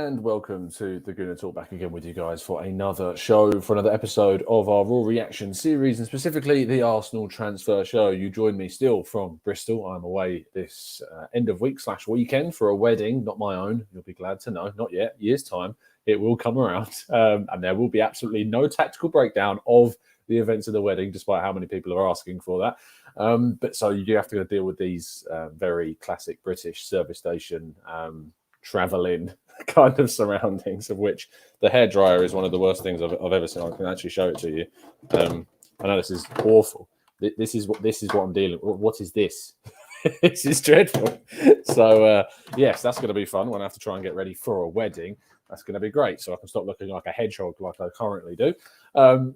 And welcome to the Gooner Talk, back again with you guys for another show, for another episode of our Raw Reaction series, and specifically the Arsenal transfer show. You join me still from Bristol. I'm away this end of week / weekend for a wedding, not my own. You'll be glad to know. Not yet. Year's time. It will come around. And there will be absolutely no tactical breakdown of the events of the wedding, despite how many people are asking for that. But so you do have to deal with these very classic British service station travel-in kind of surroundings, of which the hairdryer is one of the worst things I've ever seen. I can actually show it to you. I know this is awful. This is what I'm dealing with. What is this? This is dreadful. So yes, that's going to be fun when I have to try and get ready for a wedding. That's going to be great, so I can stop looking like a hedgehog like I currently do.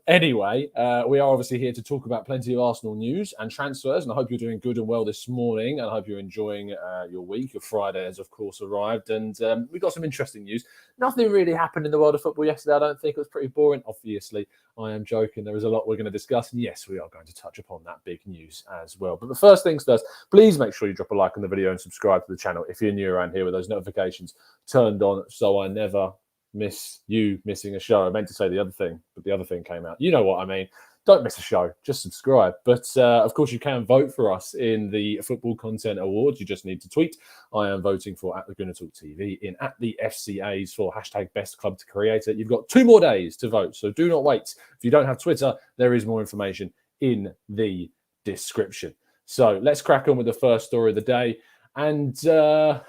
Anyway, we are obviously here to talk about plenty of Arsenal news and transfers, and I hope you're doing good and well this morning, and I hope you're enjoying your week. Your Friday has, of course, arrived, and we've got some interesting news. Nothing really happened in the world of football yesterday, I don't think. It was pretty boring. Obviously, I am joking. There is a lot we're going to discuss, and yes, we are going to touch upon that big news as well. But the first things first, please make sure you drop a like on the video and subscribe to the channel if you're new around here, with those notifications turned on, so I never miss you missing a show. I meant to say the other thing, but the other thing came out. You know what I mean. Don't miss a show. Just subscribe. But of course, you can vote for us in the Football Content Awards. You just need to tweet. I am voting for @the_Gooner_Talk_TV in @the FCAs for #BestClubToCreate It. You've got 2 more days to vote, so do not wait. If you don't have Twitter, there is more information in the description. So let's crack on with the first story of the day. And Lionel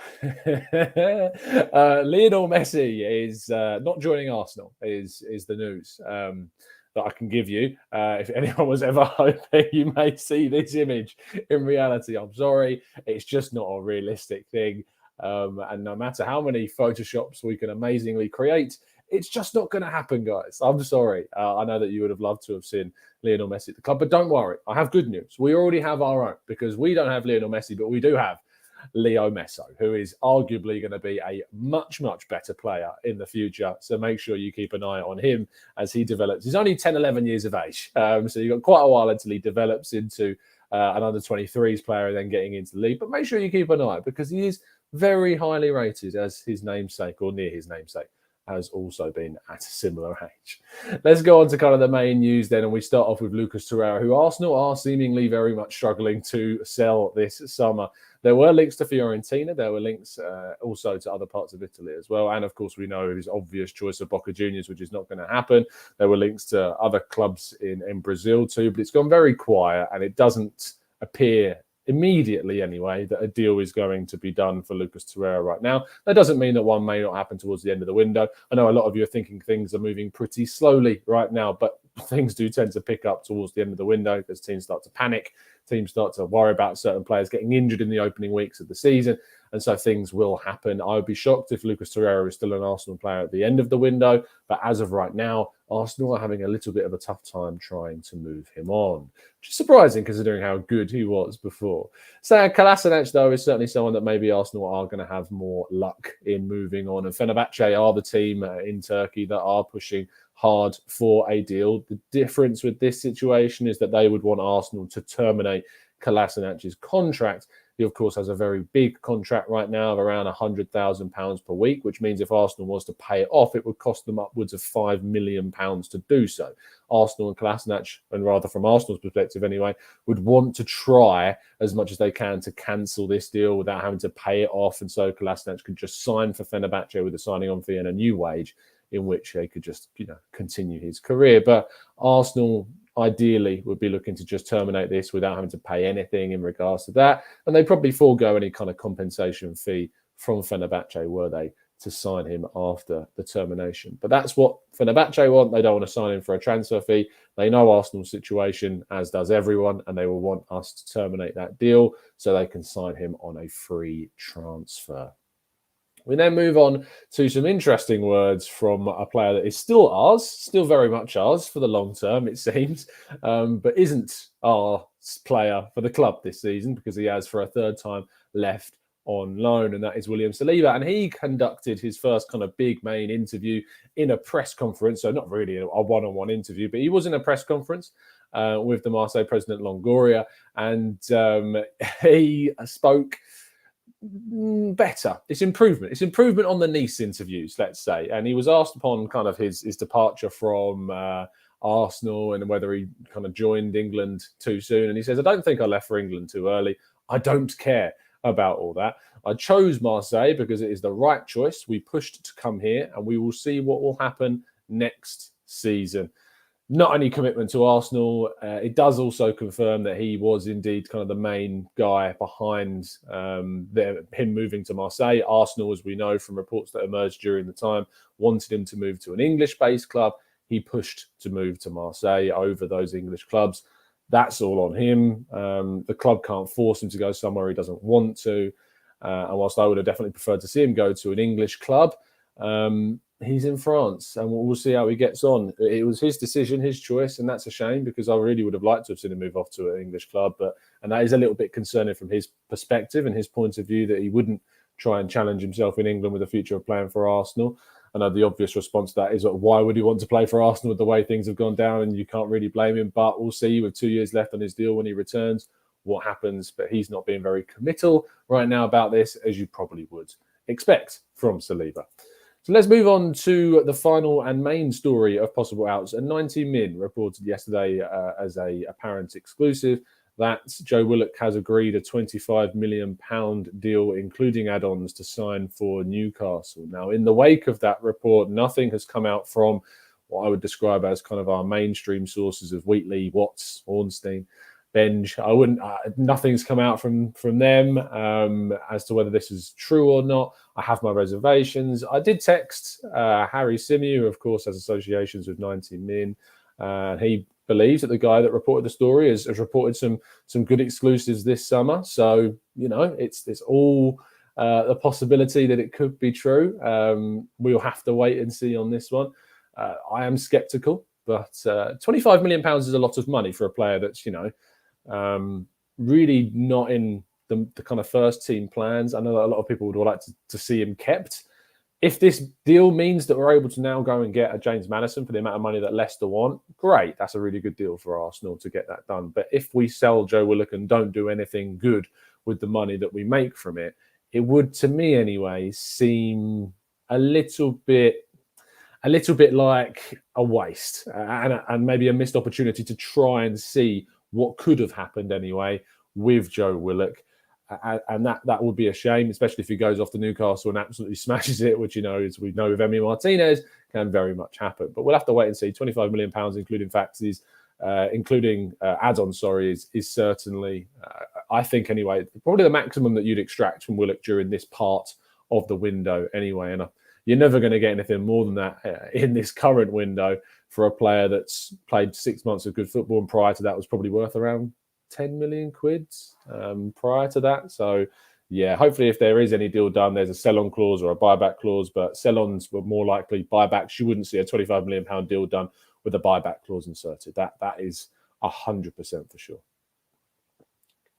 Messi is not joining Arsenal, is the news that I can give you. If anyone was ever hoping you may see this image in reality, I'm sorry. It's just not a realistic thing. And no matter how many Photoshops we can amazingly create, it's just not going to happen, guys. I'm sorry. I know that you would have loved to have seen Lionel Messi at the club, but don't worry. I have good news. We already have our own, because we don't have Lionel Messi, but we do have Leo Messi, who is arguably going to be a much, much better player in the future. So make sure you keep an eye on him as he develops. He's only 10, 11 years of age. So you've got quite a while until he develops into an under-23s player and then getting into the league. But make sure you keep an eye, because he is very highly rated, as his namesake, or near his namesake, has also been at a similar age. Let's go on to kind of the main news then, and we start off with Lucas Torreira, who Arsenal are seemingly very much struggling to sell this summer. There were links to Fiorentina. There were links also to other parts of Italy as well. And, of course, we know his obvious choice of Boca Juniors, which is not going to happen. There were links to other clubs in Brazil too, but it's gone very quiet, and it doesn't appear immediately anyway that a deal is going to be done for Lucas Torreira right now. That doesn't mean that one may not happen towards the end of the window. I know a lot of you are thinking things are moving pretty slowly right now, but things do tend to pick up towards the end of the window, because teams start to panic. Teams start to worry about certain players getting injured in the opening weeks of the season. And so things will happen. I would be shocked if Lucas Torreira is still an Arsenal player at the end of the window. But as of right now, Arsenal are having a little bit of a tough time trying to move him on, which is surprising considering how good he was before. So Kolasinac, though, is certainly someone that maybe Arsenal are going to have more luck in moving on. And Fenerbahce are the team in Turkey that are pushing hard for a deal. The difference with this situation is that they would want Arsenal to terminate Kolasinac's contract. He, of course, has a very big contract right now of around £100,000 per week, which means if Arsenal was to pay it off, it would cost them upwards of £5 million to do so. Arsenal and Kolasinac, and rather from Arsenal's perspective anyway, would want to try as much as they can to cancel this deal without having to pay it off. And so Kolasinac could just sign for Fenerbahce with a signing on fee and a new wage, in which they could just, continue his career. But Arsenal ideally would be looking to just terminate this without having to pay anything in regards to that. And they probably forego any kind of compensation fee from Fenerbahce were they to sign him after the termination. But that's what Fenerbahce want. They don't want to sign him for a transfer fee. They know Arsenal's situation, as does everyone, and they will want us to terminate that deal so they can sign him on a free transfer. We then move on to some interesting words from a player that is still ours, still very much ours for the long term, it seems, but isn't our player for the club this season, because he has for a third time left on loan, and that is William Saliba. And he conducted his first kind of big main interview in a press conference. So not really a one-on-one interview, but he was in a press conference with the Marseille president Longoria, and he spoke better. It's improvement. It's improvement on the Nice interviews, let's say. And he was asked upon kind of his departure from Arsenal and whether he kind of joined England too soon. And he says, I don't think I left for England too early. I don't care about all that. I chose Marseille because it is the right choice. We pushed to come here and we will see what will happen next season. Not any commitment to Arsenal. It does also confirm that he was indeed kind of the main guy behind him moving to Marseille. Arsenal, as we know from reports that emerged during the time, wanted him to move to an English-based club. He pushed to move to Marseille over those English clubs. That's all on him. The club can't force him to go somewhere he doesn't want to. And whilst I would have definitely preferred to see him go to an English club, he's in France and we'll see how he gets on. It was his decision, his choice, and that's a shame because I really would have liked to have seen him move off to an English club. And that is a little bit concerning from his perspective and his point of view that he wouldn't try and challenge himself in England with the future of playing for Arsenal. I know the obvious response to that is, why would he want to play for Arsenal with the way things have gone down? And you can't really blame him, but we'll see with 2 years left on his deal when he returns what happens. But he's not being very committal right now about this, as you probably would expect from Saliba. So let's move on to the final and main story of possible outs. And 90 Min reported yesterday as a apparent exclusive that Joe Willock has agreed a £25 million deal, including add-ons, to sign for Newcastle. Now, in the wake of that report, nothing has come out from what I would describe as kind of our mainstream sources of Wheatley, Watts, Ornstein, Benge. Nothing's come out from them as to whether this is true or not. I have my reservations. I did text Harry Symeou, who of course has associations with 90 Min. He believes that the guy that reported the story has reported some good exclusives this summer. So, it's all a possibility that it could be true. We'll have to wait and see on this one. I am sceptical, but £25 million is a lot of money for a player that's, really not in the kind of first team plans. I know that a lot of people would like to see him kept. If this deal means that we're able to now go and get a James Maddison for the amount of money that Leicester want, great. That's a really good deal for Arsenal to get that done. But if we sell Joe Willock and don't do anything good with the money that we make from it, it would, to me anyway, seem a little bit like a waste and maybe a missed opportunity to try and see what could have happened anyway with Joe Willock. And that would be a shame, especially if he goes off to Newcastle and absolutely smashes it, which, as we know with Emi Martinez, can very much happen. But we'll have to wait and see. £25 million, including faxes, including add-ons, is certainly, I think anyway, probably the maximum that you'd extract from Willock during this part of the window anyway. And you're never going to get anything more than that in this current window for a player that's played 6 months of good football, and prior to that was probably worth around 10 million quid prior to that. So yeah, hopefully if there is any deal done, there's a sell-on clause or a buyback clause, but sell-ons were more likely. Buybacks, you wouldn't see a £25 million deal done with a buyback clause inserted. That is 100% for sure.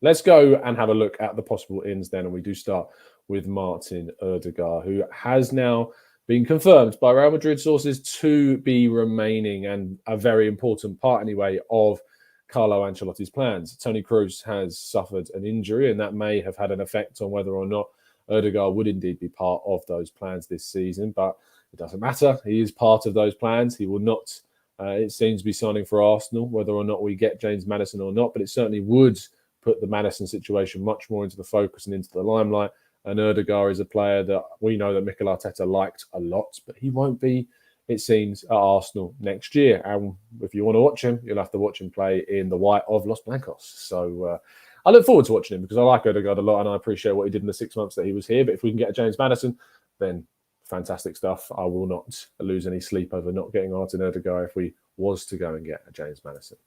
Let's go and have a look at the possible ins then, and we do start with Martin Odegaard, who has now been confirmed by Real Madrid sources to be remaining, and a very important part anyway of Carlo Ancelotti's plans. Toni Kroos has suffered an injury, and that may have had an effect on whether or not Odegaard would indeed be part of those plans this season. But it doesn't matter. He is part of those plans. He will not, it seems, be signing for Arsenal, whether or not we get James Maddison or not. But it certainly would put the Maddison situation much more into the focus and into the limelight. And Odegaard is a player that we know that Mikel Arteta liked a lot, but he won't be, it seems, at Arsenal next year. And if you want to watch him, you'll have to watch him play in the white of Los Blancos. So I look forward to watching him because I like Odegaard a lot and I appreciate what he did in the 6 months that he was here. But if we can get a James Maddison, then fantastic stuff. I will not lose any sleep over not getting Martin Odegaard if we was to go and get a James Maddison.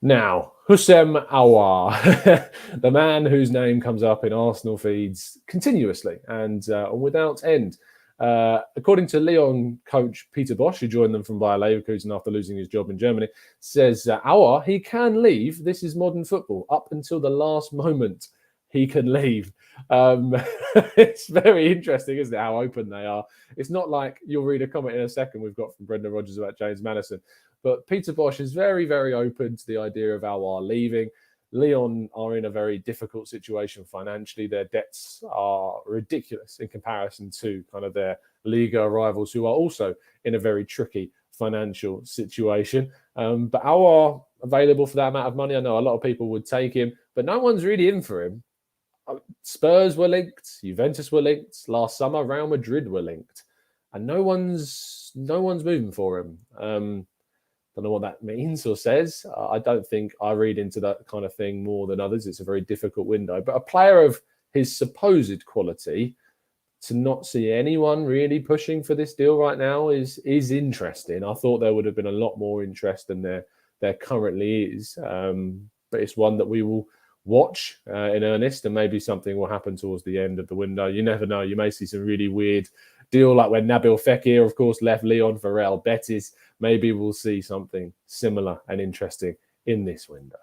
Now, Houssem Aouar, the man whose name comes up in Arsenal feeds continuously and without end. According to Lyon coach Peter Bosz, who joined them from Bayer Leverkusen after losing his job in Germany, says Aouar, he can leave. This is modern football. Up until the last moment, he can leave. It's very interesting, isn't it, how open they are. It's not like you'll read a comment in a second we've got from Brendan Rodgers about James Maddison. But Peter Bosz is very, very open to the idea of Aouar leaving. Lyon are in a very difficult situation financially. Their debts are ridiculous in comparison to kind of their Liga rivals, who are also in a very tricky financial situation. But Aouar available for that amount of money. I know a lot of people would take him, but no one's really in for him. Spurs were linked, Juventus were linked, last summer Real Madrid were linked, and no one's moving for him. Don't know what that means or says. I don't think I read into that kind of thing more than others. It's a very difficult window, but a player of his supposed quality, to not see anyone really pushing for this deal right now is interesting. I thought there would have been a lot more interest than there currently is, but it's one that we will watch in earnest, and maybe something will happen towards the end of the window. You never know. You may see some really weird deal, like when Nabil Fekir, of course, left Lyon for Real Betis. Maybe we'll see something similar and interesting in this window.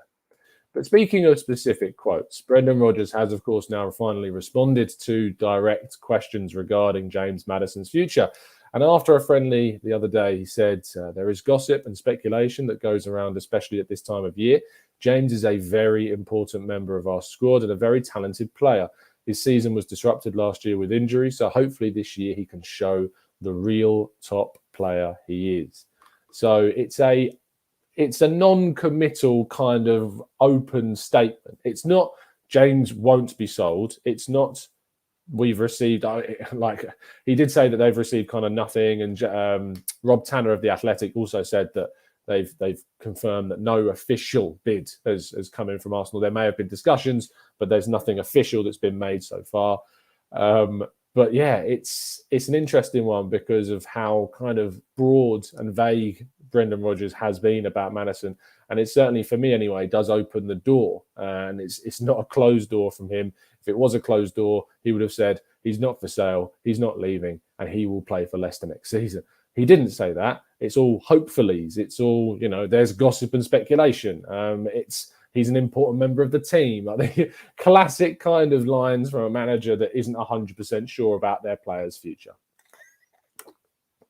But speaking of specific quotes, Brendan Rodgers has, of course, now finally responded to direct questions regarding James Maddison's future. And after a friendly the other day, he said, there is gossip and speculation that goes around, especially at this time of year. James is a very important member of our squad and a very talented player. His season was disrupted last year with injury, so hopefully this year he can show the real top player he is. So it's a non-committal kind of open statement. It's not James won't be sold. It's not we've received, like he did say that they've received kind of nothing. And Rob Tanner of The Athletic also said that they've confirmed that no official bid has come in from Arsenal. There may have been discussions, but there's nothing official that's been made so far. But yeah, it's an interesting one because of how kind of broad and vague Brendan Rodgers has been about Maddison. And it certainly, for me anyway, does open the door. And it's not a closed door from him. If it was a closed door, he would have said he's not for sale, he's not leaving, and he will play for Leicester next season. He didn't say that. It's all hopefullys. It's all, there's gossip and speculation. He's an important member of the team. I think classic kind of lines from a manager that isn't 100% sure about their players' future.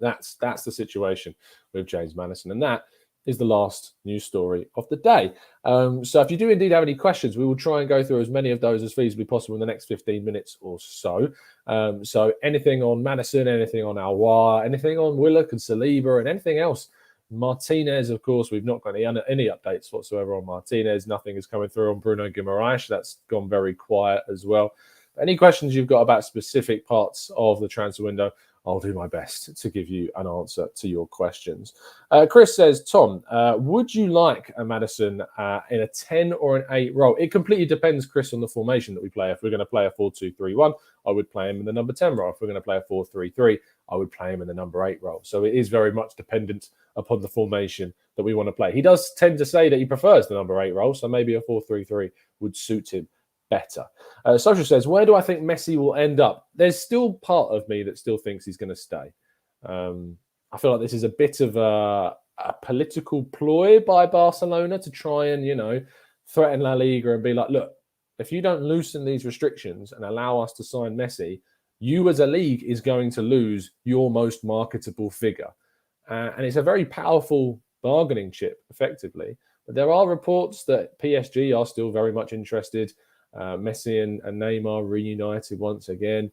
That's the situation with James Maddison. And that is the last news story of the day. So if you do indeed have any questions, we will try and go through as many of those as feasibly possible in the next 15 minutes or so. So anything on Maddison, anything on Aouar, anything on Willock and Saliba, and anything else. Martinez, of course, we've not got any updates whatsoever on Martinez. Nothing is coming through on Bruno Guimaraes. That's gone very quiet as well. Any questions you've got about specific parts of the transfer window, I'll do my best to give you an answer to your questions. Chris says, Tom, would you like a Maddison in a 10 or an 8 role? It completely depends, Chris, on the formation that we play. If we're going to play a 4-2-3-1, I would play him in the number 10 role. If we're going to play a 4-3-3, I would play him in the number 8 role. So it is very much dependent upon the formation that we want to play. He does tend to say that he prefers the number 8 role, so maybe a 4-3-3 would suit him better. Social says, where do I think Messi will end up? There's still part of me that still thinks he's going to stay. I feel like this is a bit of a political ploy by Barcelona to try and, threaten La Liga and be like, look, if you don't loosen these restrictions and allow us to sign Messi, you as a league is going to lose your most marketable figure. And it's a very powerful bargaining chip, effectively. But there are reports that PSG are still very much interested. Messi and Neymar reunited once again.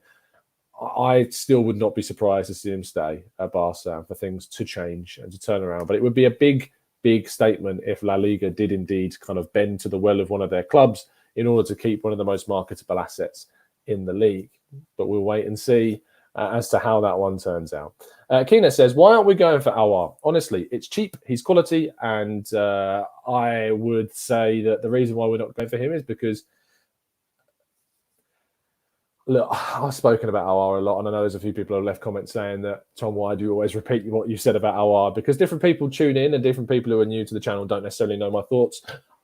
I still would not be surprised to see him stay at Barca for things to change and to turn around. But it would be a big, big statement if La Liga did indeed kind of bend to the will of one of their clubs in order to keep one of the most marketable assets in the league. But we'll wait and see as to how that one turns out. Keena says, why aren't we going for Aouar? Honestly, it's cheap, he's quality, and I would say that the reason why we're not going for him is because, look, I've spoken about Aouar a lot, and I know there's a few people who have left comments saying that, Tom, why do you always repeat what you said about Aouar? Because different people tune in, and different people who are new to the channel don't necessarily know my thoughts.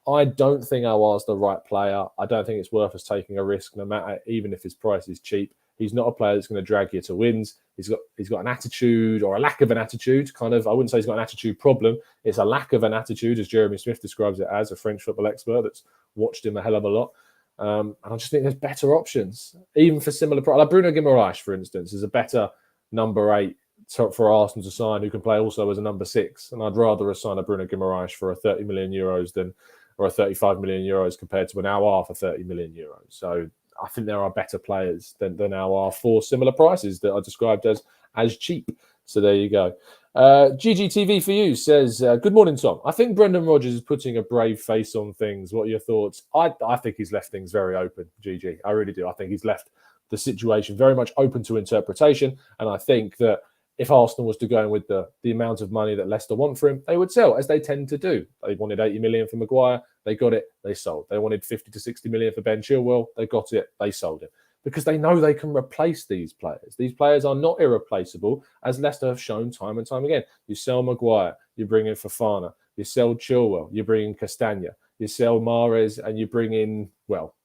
I don't think Aouar's the right player. I don't think it's worth us taking a risk, no matter, even if his price is cheap. He's not a player that's going to drag you to wins. He's got an attitude, or a lack of an attitude, kind of. I wouldn't say he's got an attitude problem. It's a lack of an attitude, as Jeremy Smith describes it as, a French football expert that's watched him a hell of a lot. And I just think there's better options, even for similar price. Like Bruno Guimaraes, for instance, is a better number 8 for Arsenal to sign, who can play also as a number 6. And I'd rather assign a Bruno Guimaraes for 30 million euros than or a 35 million euros compared to an Aouar for 30 million euros. So I think there are better players than Aouar for similar prices that are described as cheap. So there you go. GGTV for you says, good morning, Tom. I think Brendan Rodgers is putting a brave face on things. What are your thoughts? I think he's left things very open, GG. I really do. I think he's left the situation very much open to interpretation. And I think that if Arsenal was to go in with the amount of money that Leicester want for him, they would sell, as they tend to do. They wanted 80 million for Maguire. They got it. They sold. They wanted 50 to 60 million for Ben Chilwell. They got it. They sold it. Because they know they can replace these players. These players are not irreplaceable, as Leicester have shown time and time again. You sell Maguire, you bring in Fofana. You sell Chilwell, you bring in Castagna. You sell Mahrez, and you bring in, well,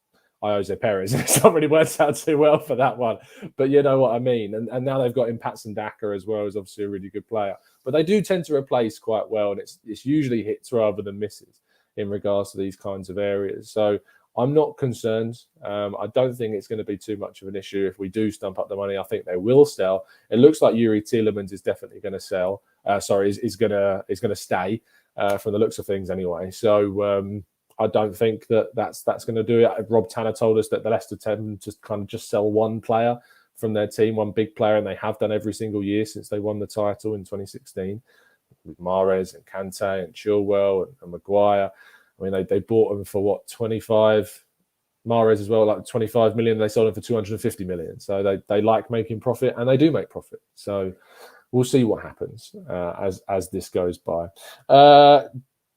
Jose Perez. It's not really worked out too well for that one. But you know what I mean. And now they've got in Patson Daka as well, as obviously a really good player. But they do tend to replace quite well, and it's usually hits rather than misses in regards to these kinds of areas. So I'm not concerned. I don't think it's going to be too much of an issue if we do stump up the money. I think they will sell. It looks like Yuri Tielemans is definitely going to sell. Is going to stay from the looks of things anyway. So I don't think that's going to do it. Rob Tanner told us that the Leicester tend to kind of just sell one player from their team, one big player, and they have done every single year since they won the title in 2016 with Mahrez and Kante and Chilwell and Maguire. I mean, they bought him for what, 25? Mahrez as well, like 25 million. They sold him for 250 million. So they like making profit, and they do make profit. So we'll see what happens as this goes by.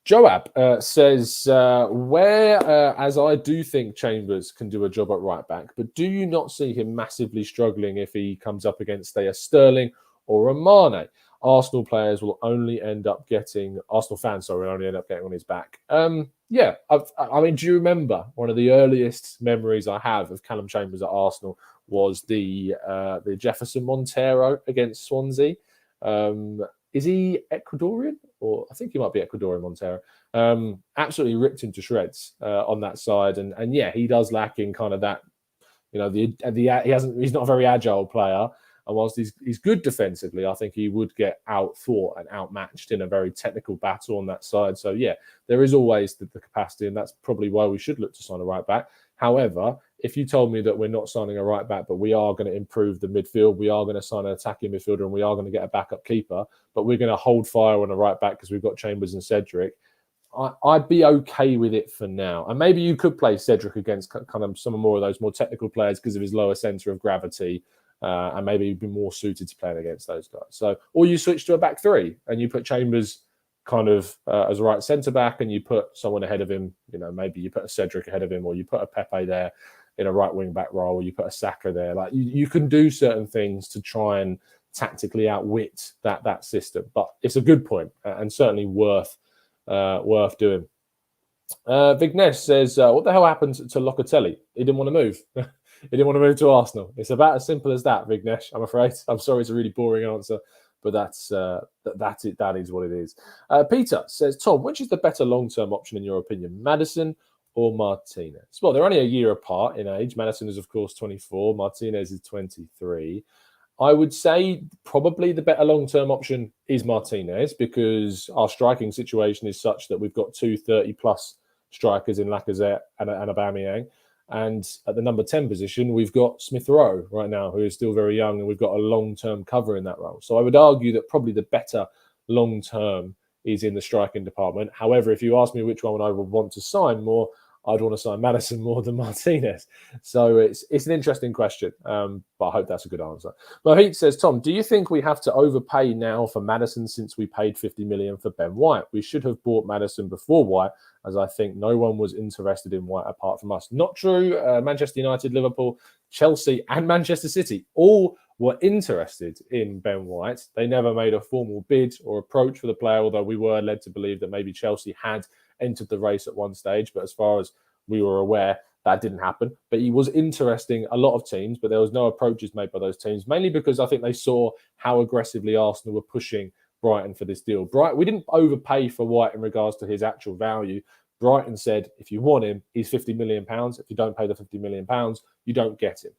Joab says, whereas I do think Chambers can do a job at right back, but do you not see him massively struggling if he comes up against, say, a Sterling or a Mane? Arsenal fans will only end up getting on his back. Yeah, I mean, do you remember one of the earliest memories I have of Callum Chambers at Arsenal was the Jefferson Montero against Swansea? Is he Ecuadorian? Or I think he might be Ecuadorian, Montero. Absolutely ripped him to shreds on that side, and yeah, he does lack in kind of that. You know, he's not a very agile player. And whilst he's good defensively, I think he would get outthought and outmatched in a very technical battle on that side. So, yeah, there is always the capacity, and that's probably why we should look to sign a right back. However, if you told me that we're not signing a right back, but we are going to improve the midfield, we are going to sign an attacking midfielder, and we are going to get a backup keeper, but we're going to hold fire on a right back because we've got Chambers and Cedric, I'd be okay with it for now. And maybe you could play Cedric against kind of some more of those more technical players because of his lower centre of gravity. And maybe he'd be more suited to playing against those guys. So, or you switch to a back three and you put Chambers kind of as a right centre back, and you put someone ahead of him. You know, maybe you put a Cedric ahead of him, or you put a Pepe there in a right wing back role, or you put a Saka there. Like you can do certain things to try and tactically outwit that system. But it's a good point and certainly worth doing. Vignesh says, what the hell happened to Locatelli? He didn't want to move. He didn't want to move to Arsenal. It's about as simple as that, Vignesh, I'm afraid. I'm sorry, it's a really boring answer, but that's it. That is what it is. Peter says, Tom, which is the better long-term option in your opinion, Maddison or Martinez? Well, they're only a year apart in age. Maddison is, of course, 24. Martinez is 23. I would say probably the better long-term option is Martinez, because our striking situation is such that we've got two 30-plus strikers in Lacazette and Aubameyang. And at the number 10 position, we've got Smith Rowe right now, who is still very young, and we've got a long-term cover in that role. So I would argue that probably the better long-term is in the striking department. However, if you ask me which one I would want to sign more, I'd want to sign Maddison more than Martinez. So it's an interesting question, but I hope that's a good answer. Mohit says, Tom, do you think we have to overpay now for Maddison since we paid 50 million for Ben White? We should have bought Maddison before White, as I think no one was interested in White apart from us. Not true. Manchester United, Liverpool, Chelsea and Manchester City all were interested in Ben White. They never made a formal bid or approach for the player, although we were led to believe that maybe Chelsea had entered the race at one stage. But as far as we were aware, that didn't happen. But he was interesting a lot of teams, but there was no approaches made by those teams, mainly because I think they saw how aggressively Arsenal were pushing Brighton for this deal. We didn't overpay for White in regards to his actual value. Brighton said, if you want him, he's £50 million. If you don't pay the £50 million, you don't get him.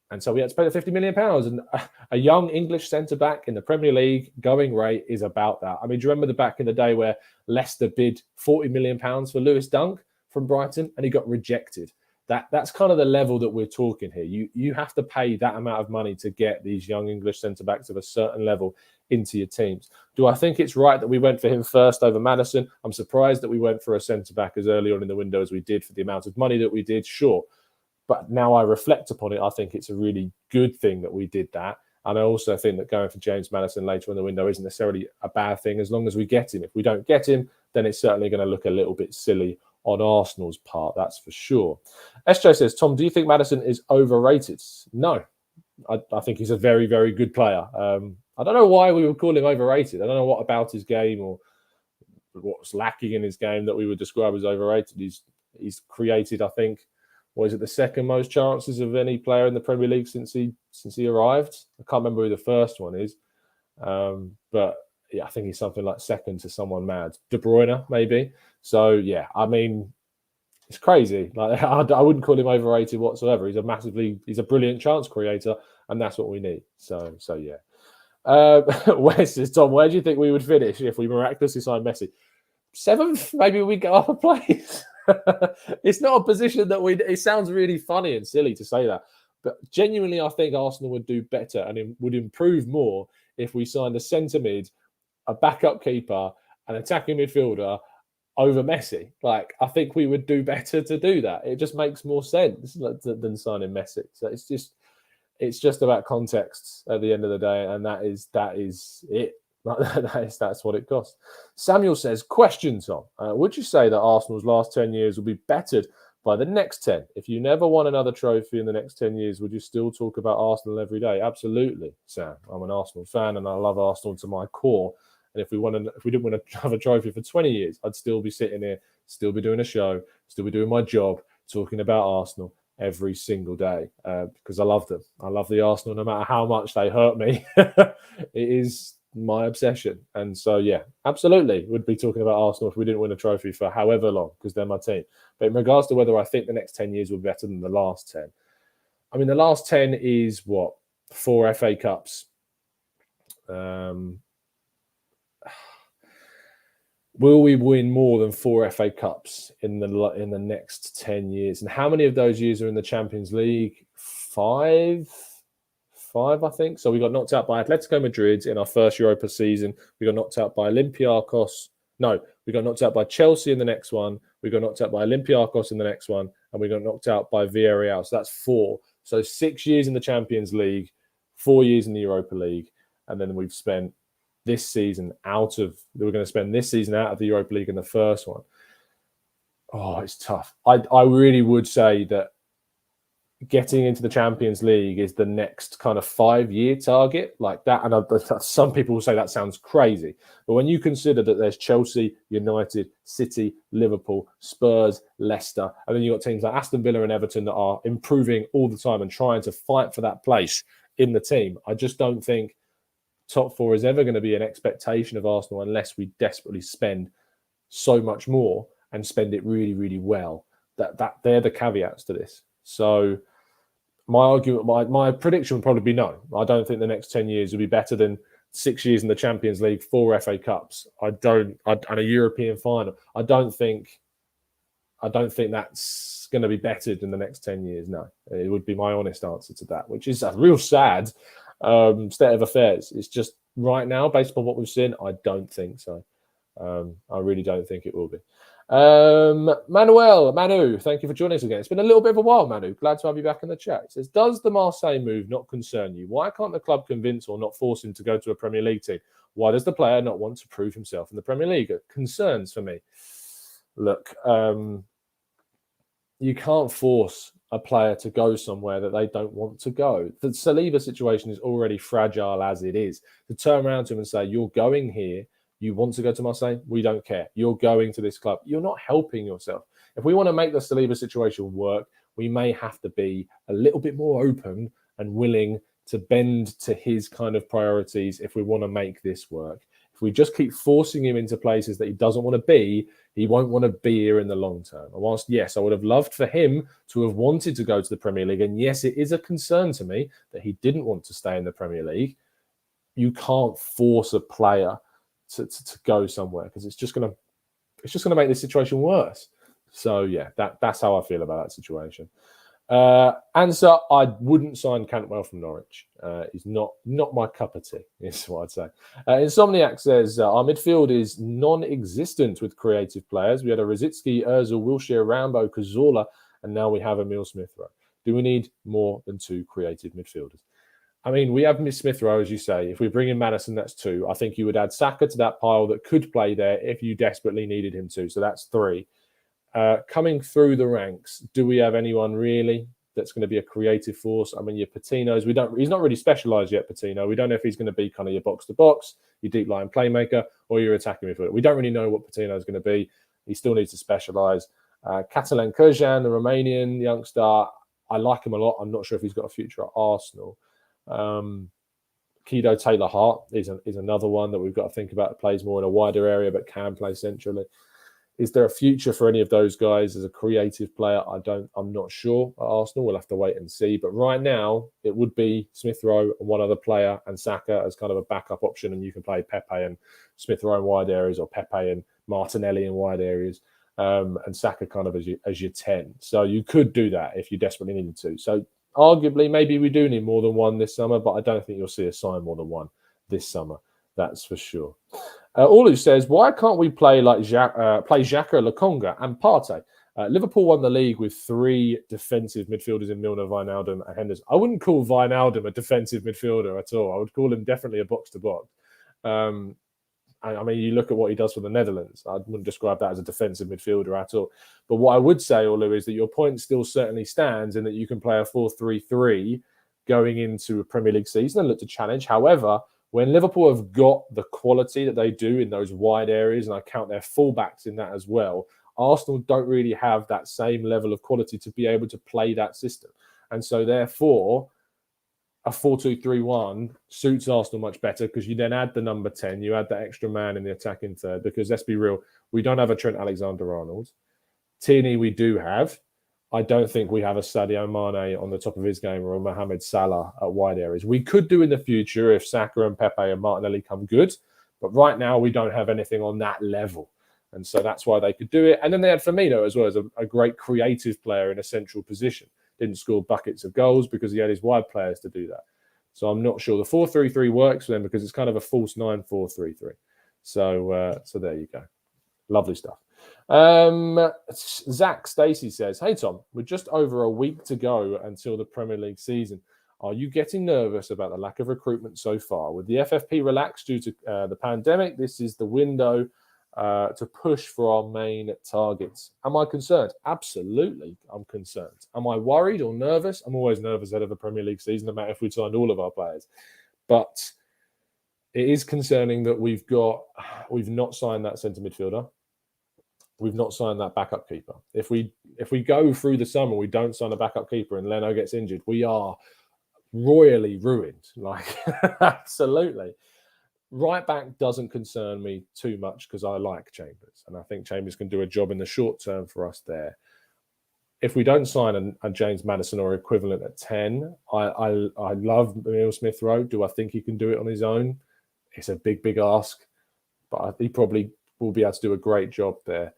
And so we had to pay the £50 million. And a young English centre-back in the Premier League going rate is about that. I mean, do you remember the back in the day where Leicester bid £40 million for Lewis Dunk from Brighton and he got rejected? That's kind of the level that we're talking here. You have to pay that amount of money to get these young English centre-backs of a certain level into your teams. Do I think it's right that we went for him first over Maddison? I'm surprised that we went for a centre-back as early on in the window as we did for the amount of money that we did, sure. But now I reflect upon it, I think it's a really good thing that we did that. And I also think that going for James Maddison later in the window isn't necessarily a bad thing as long as we get him. If we don't get him, then it's certainly going to look a little bit silly on Arsenal's part, that's for sure. SJ says, Tom, do you think Maddison is overrated? No. I think he's a very, very good player. I don't know why we would call him overrated. I don't know what about his game or what's lacking in his game that we would describe as overrated. He's created, I think, what is it, the second most chances of any player in the Premier League since he arrived? I can't remember who the first one is. But yeah, I think he's something like second to someone mad. De Bruyne, maybe. So yeah, I mean, it's crazy. Like I wouldn't call him overrated whatsoever. He's a brilliant chance creator, and that's what we need. So yeah. Wes says, Tom, where do you think we would finish if we miraculously signed Messi? 7th? Maybe we go up a place. It's not a position that it sounds really funny and silly to say that, but genuinely I think Arsenal would do better and it would improve more if we signed a centre mid, a backup keeper, an attacking midfielder over Messi. Like, I think we would do better to do that. It just makes more sense than signing Messi. So it's just about contexts at the end of the day, and that is it. That's what it costs. Samuel says, question, Tom. Would you say that Arsenal's last 10 years will be bettered by the next 10? If you never won another trophy in the next 10 years, would you still talk about Arsenal every day? Absolutely, Sam. I'm an Arsenal fan and I love Arsenal to my core. And if we didn't win another trophy for 20 years, I'd still be sitting here, still be doing a show, still be doing my job, talking about Arsenal every single day because I love them. I love the Arsenal no matter how much they hurt me. It is my obsession. And so, yeah, absolutely would be talking about Arsenal if we didn't win a trophy for however long because they're my team. But in regards to whether I think the next 10 years will be better than the last 10, I mean, the last 10 is what? 4 FA Cups. Will we win more than 4 FA Cups in the next 10 years? And how many of those years are in the Champions League? 5, I think. So we got knocked out by Atletico Madrid in our first Europa season. We got knocked out by Olympiacos. No, we got knocked out by Chelsea in the next one. We got knocked out by Olympiacos in the next one. And we got knocked out by Villarreal. So that's 4. So 6 years in the Champions League, 4 years in the Europa League. And then we've spent we're going to spend this season out of the Europa League in the first one. Oh, it's tough. I really would say that getting into the Champions League is the next kind of 5-year target like that. And some people will say that sounds crazy. But when you consider that there's Chelsea, United, City, Liverpool, Spurs, Leicester, and then you've got teams like Aston Villa and Everton that are improving all the time and trying to fight for that place in the team, I just don't think top 4 is ever going to be an expectation of Arsenal unless we desperately spend so much more and spend it really, really well. That they're the caveats to this. So my argument, my prediction would probably be no. I don't think the next 10 years will be better than 6 years in the Champions League, 4 FA Cups. And a European final. I don't think that's going to be bettered in the next 10 years. No, it would be my honest answer to that, which is a real sad state of affairs. It's just right now, based on what we've seen, I don't think so. I really don't think it will be. Manu, thank you for joining us again. It's been a little bit of a while, Manu. Glad to have you back in the chat. It says, does the Marseille move not concern you? Why can't the club convince or not force him to go to a Premier League team? Why does the player not want to prove himself in the Premier League? Concerns for me. Look, you can't force a player to go somewhere that they don't want to go. The Saliba situation is already fragile as it is. To turn around to him and say, you're going here, you want to go to Marseille? We don't care. You're going to this club. You're not helping yourself. If we want to make the Saliba situation work, we may have to be a little bit more open and willing to bend to his kind of priorities if we want to make this work. If we just keep forcing him into places that he doesn't want to be, he won't want to be here in the long term. And whilst, yes, I would have loved for him to have wanted to go to the Premier League, and yes, it is a concern to me that he didn't want to stay in the Premier League, you can't force a player to go somewhere, because it's just going to make this situation worse. So yeah, that's how I feel about that situation. Answer: I wouldn't sign Cantwell from Norwich. He's not my cup of tea, is what I'd say. Insomniac says, our midfield is non-existent with creative players. We had a Rosicky, Ozil, Wilshere, Rambo, Cazorla, and now we have Emil Smith-Rowe. Do we need more than 2 creative midfielders? I mean, we have Smith-Rowe, as you say. If we bring in Maddison, that's 2. I think you would add Saka to that pile that could play there if you desperately needed him to. So that's 3. Coming through the ranks, do we have anyone really that's going to be a creative force? I mean, your Patino's, he's not really specialised yet, Patino. We don't know if he's going to be kind of your box-to-box, your deep-line playmaker, or your attacking midfielder. We don't really know what Patino is going to be. He still needs to specialise. Catalan Kurjan, the Romanian youngster, I like him a lot. I'm not sure if he's got a future at Arsenal. Kido Taylor-Hart is another one that we've got to think about. Plays more in a wider area, but can play centrally. Is there a future for any of those guys as a creative player? I'm not sure at Arsenal. We'll have to wait and see. But right now, it would be Smith-Rowe and one other player and Saka as kind of a backup option. And you can play Pepe and Smith-Rowe in wide areas, or Pepe and Martinelli in wide areas, and Saka kind of as your 10. So you could do that if you desperately needed to. So arguably, maybe we do need more than one this summer, but I don't think you'll see us sign more than one this summer. That's for sure. Olu says, why can't we play like Xhaka, Lokonga, and Partey? Liverpool won the league with 3 defensive midfielders in Milner, Wijnaldum, and Henderson. I wouldn't call Wijnaldum a defensive midfielder at all. I would call him definitely a box-to-box. I mean, you look at what he does for the Netherlands. I wouldn't describe that as a defensive midfielder at all. But what I would say, Olu, is that your point still certainly stands in that you can play a 4-3-3 going into a Premier League season and look to challenge. However, when Liverpool have got the quality that they do in those wide areas, and I count their fullbacks in that as well, Arsenal don't really have that same level of quality to be able to play that system. And so therefore, a 4-2-3-1 suits Arsenal much better, because you then add the number 10, you add the extra man in the attacking third, because let's be real, we don't have a Trent Alexander-Arnold. Tierney we do have. I don't think we have a Sadio Mane on the top of his game, or a Mohamed Salah at wide areas. We could do in the future if Saka and Pepe and Martinelli come good, but right now we don't have anything on that level. And so that's why they could do it. And then they had Firmino as well as a great creative player in a central position. Didn't score buckets of goals because he had his wide players to do that. So I'm not sure. The 4-3-3 works for them because it's kind of a false 9-4-3-3. So there you go. Lovely stuff. Zach Stacey says, hey Tom, with just over a week to go until the Premier League season, are you getting nervous about the lack of recruitment so far? With the FFP relaxed due to the pandemic, this is the window to push for our main targets. Am I concerned? Absolutely, I'm concerned. Am I worried or nervous? I'm always nervous ahead of a Premier League season, no matter if we signed all of our players. But it is concerning that we've not signed that centre midfielder. We've not signed that backup keeper. If we go through the summer, we don't sign a backup keeper and Leno gets injured, we are royally ruined. Like, absolutely. Right back doesn't concern me too much because I like Chambers. And I think Chambers can do a job in the short term for us there. If we don't sign a James Maddison or equivalent at 10, I love Emil Smith-Rowe. Do I think he can do it on his own? It's a big, big ask. But he probably will be able to do a great job there.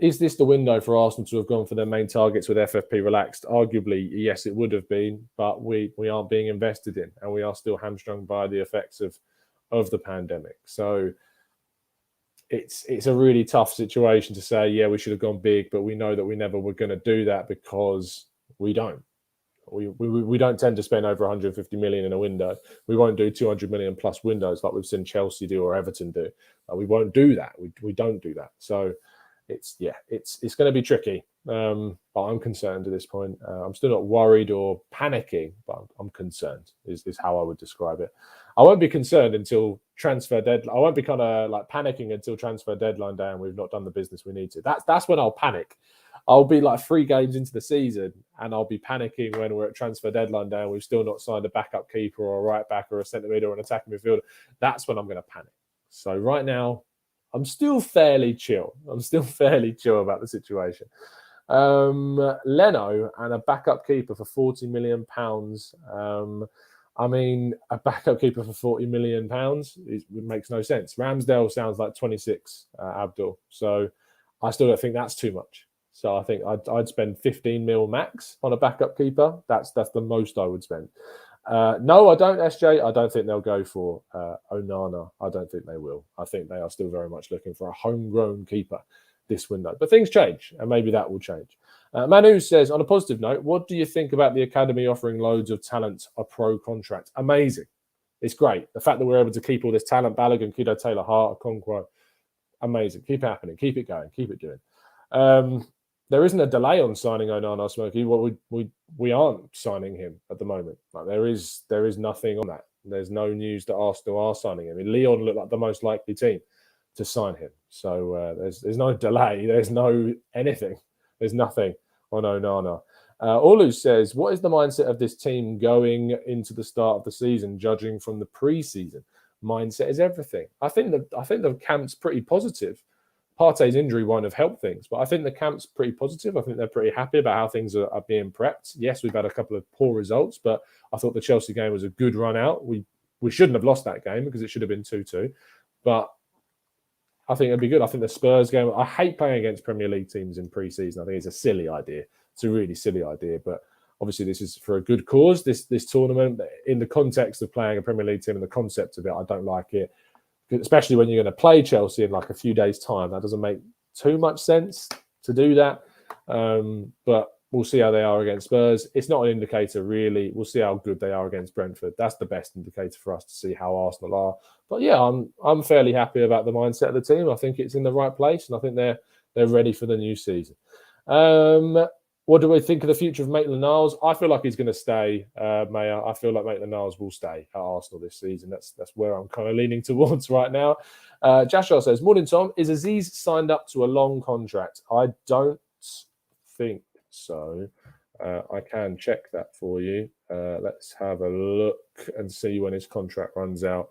Is this the window for Arsenal to have gone for their main targets with FFP relaxed? Arguably, yes, it would have been, but we aren't being invested in, and we are still hamstrung by the effects of the pandemic. So it's a really tough situation to say, yeah, we should have gone big, but we know that we never were going to do that because we don't. We don't tend to spend over 150 million in a window. We won't do 200 million plus windows like we've seen Chelsea do or Everton do. We won't do that. We don't do that. So it's going to be tricky. But I'm concerned at this point. I'm still not worried or panicking, but I'm concerned is how I would describe it. I won't be concerned until transfer deadline. I won't be kind of like panicking until transfer deadline day and we've not done the business we need to. That's when I'll panic. I'll be like 3 games into the season and I'll be panicking when we're at transfer deadline day and we've still not signed a backup keeper or a right back or a centre mid or an attacking midfielder. That's when I'm going to panic. So right now, I'm still fairly chill. I'm still fairly chill about the situation. Leno and a backup keeper for £40 million. I mean, a backup keeper for £40 million it makes no sense. Ramsdale sounds like 26, Abdul. So I still don't think that's too much. So I think I'd spend 15 mil max on a backup keeper. That's the most I would spend. No, I don't, SJ. I don't think they'll go for Onana. I don't think they will. I think they are still very much looking for a homegrown keeper this window. But things change, and maybe that will change. Manu says, on a positive note, what do you think about the academy offering loads of talent a pro contract? Amazing. It's great. The fact that we're able to keep all this talent, Balogun, Kido, Taylor, Hart, Okonkwo, amazing. Keep it happening. Keep it going. Keep it doing. There isn't a delay on signing Onana, Smokey. We aren't signing him at the moment. Like there is nothing on that. There's no news that Arsenal are signing him. I mean, Lyon look like the most likely team to sign him. So there's no delay. There's no anything. There's nothing on Onana. Olu says, what is the mindset of this team going into the start of the season, judging from the pre-season? Mindset is everything. I think the camp's pretty positive. Partey's injury won't have helped things, but I think the camp's pretty positive. I think they're pretty happy about how things are being prepped. Yes, we've had a couple of poor results, but I thought the Chelsea game was a good run out. We shouldn't have lost that game because it should have been 2-2. But I think it'd be good. I think the Spurs game, I hate playing against Premier League teams in pre-season. I think it's a silly idea. It's a really silly idea, but obviously this is for a good cause, this tournament. In the context of playing a Premier League team and the concept of it, I don't like it. Especially when you're going to play Chelsea in like a few days' time. That doesn't make too much sense to do that. But we'll see how they are against Spurs. It's not an indicator, really. We'll see how good they are against Brentford. That's the best indicator for us to see how Arsenal are. But yeah, I'm fairly happy about the mindset of the team. I think it's in the right place, and I think they're ready for the new season. What do we think of the future of Maitland-Niles? I feel like he's going to stay, Maya. I feel like Maitland-Niles will stay at Arsenal this season. That's where I'm kind of leaning towards right now. Jashar says, morning, Tom. Is Aziz signed up to a long contract? I don't think so. I can check that for you. Let's have a look and see when his contract runs out.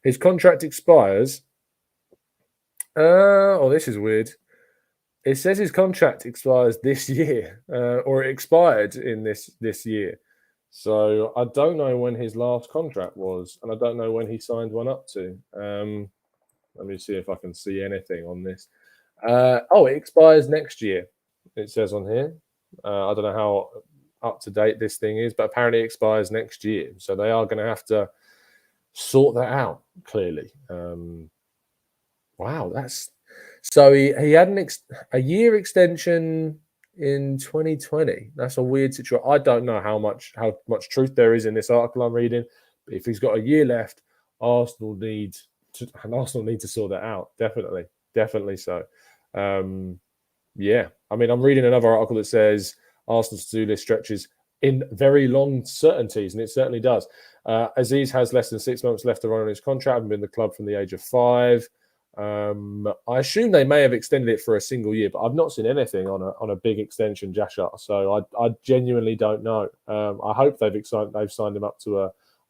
His contract expires. This is weird. It says his contract expires this year, or it expired in this year. So I don't know when his last contract was, and I don't know when he signed one up to. Let me see if I can see anything on this. It expires next year, it says on here. I don't know how up to date this thing is, but apparently it expires next year. So they are going to have to sort that out, clearly. Wow, that's... So he had a year extension in 2020. That's a weird situation. I don't know how much truth there is in this article I'm reading. But if he's got a year left, Arsenal need to sort that out. Definitely so. Yeah, I mean, I'm reading another article that says Arsenal's to-do list stretches in very long certainties, and it certainly does. Aziz has less than 6 months left to run on his contract. I've been in the club from the age of 5. I assume they may have extended it for a single year, but I've not seen anything on a big extension, Jashar. So I genuinely don't know. I hope they've signed him up to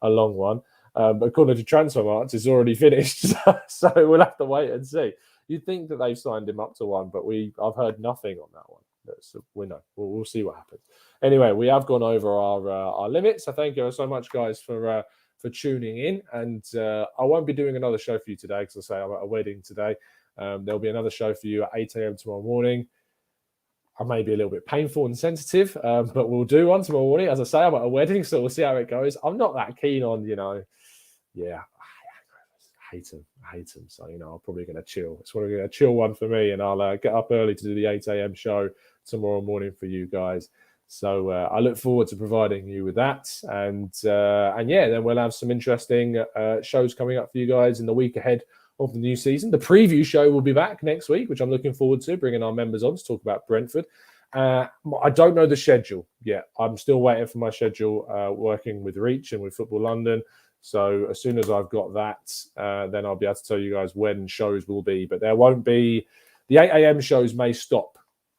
a long one. But according to Transfermarkt, it's already finished. So we'll have to wait and see. You'd think that they've signed him up to one, but I've heard nothing on that one. We'll see what happens. Anyway, we have gone over our limits. So thank you so much, guys, for tuning in, and I won't be doing another show for you today because I say I'm at a wedding today. There'll be another show for you at 8 a.m. tomorrow morning. I may be a little bit painful and sensitive, but we'll do one tomorrow morning. As I say, I'm at a wedding, so we'll see how it goes. I'm not that keen on, I hate him. So, I'm probably going to chill. It's probably a chill one for me, and I'll get up early to do the 8 a.m. show tomorrow morning for you guys. So I look forward to providing you with that, and then we'll have some interesting shows coming up for you guys in the week ahead of the new season. The preview show will be back next week, which I'm looking forward to, bringing our members on to talk about Brentford. I don't know the schedule yet. I'm still waiting for my schedule, working with Reach and with Football London. So as soon as I've got that, then I'll be able to tell you guys when shows will be. But there won't be... The 8 a.m. shows may stop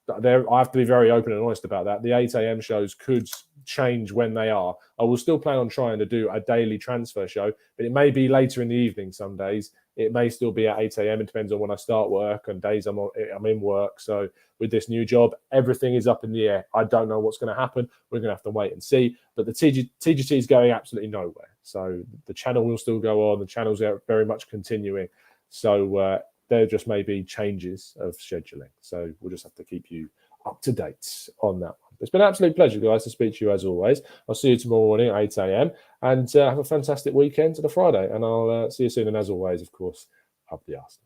I have to be very open and honest about that. The 8 a.m. shows could change when they are. I will still plan on trying to do a daily transfer show, but it may be later in the evening some days. It may still be at 8 a.m. It depends on when I start work and days I'm in work. So with this new job, everything is up in the air. I don't know what's going to happen. We're going to have to wait and see. But the TGT is going absolutely nowhere. So the channel will still go on. The channels are very much continuing. So there just may be changes of scheduling. So we'll just have to keep you up to date on that one. It's been an absolute pleasure, guys, to speak to you as always. I'll see you tomorrow morning at 8 a.m. and have a fantastic weekend to the Friday. And I'll see you soon. And as always, of course, up the arse.